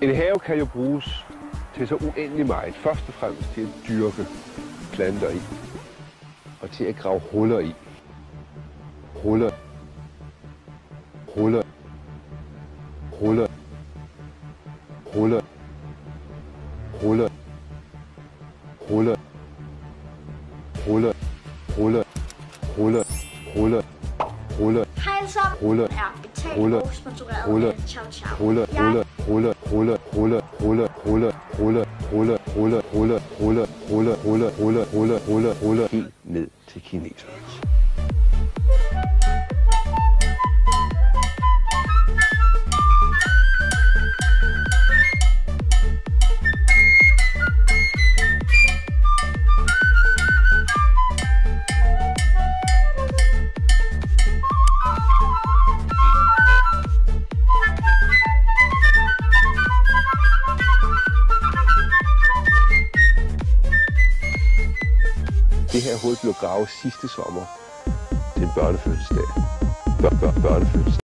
En have kan jo bruges til så uendelig meget. Først og fremmest til at dyrke planter i. Og til at grave huller i. Huller. Huller. Huller. Huller. Huller. Huller. Huller. Huller. Huller. Huller. Huller. Hej alle sammen. Huller. Er betalt Huller. og sponsoreret Huller. af Ciao Ciao. Huller. Huller. Huller. Huller. Huller. Huller. Huller. Huller. Huller. Huller. Huller. Huller. Huller. Huller. Huller. Huller. Huller. Huller. Helt ned til kineserne. Det her hul blev gravet sidste sommer til en børnefødselsdag. Børnefødselsdag.